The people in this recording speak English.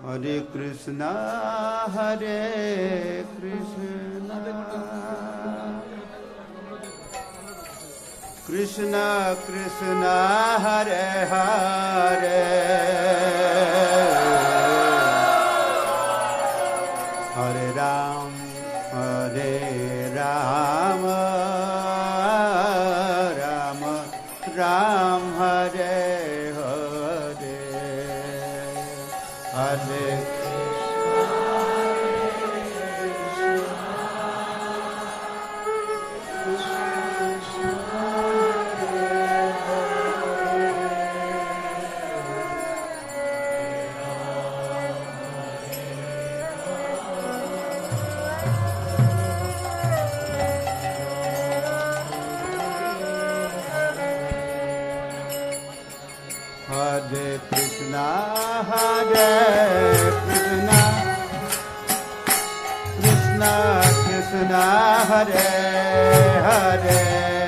Hare Krishna, Hare Krishna, Krishna Krishna, Hare Hare, Hare Ram, Hare Ram, Ram Ram, Hare Hare, Hare Hare Krishna, Hare Krishna, Krishna Krishna, Hare Hare.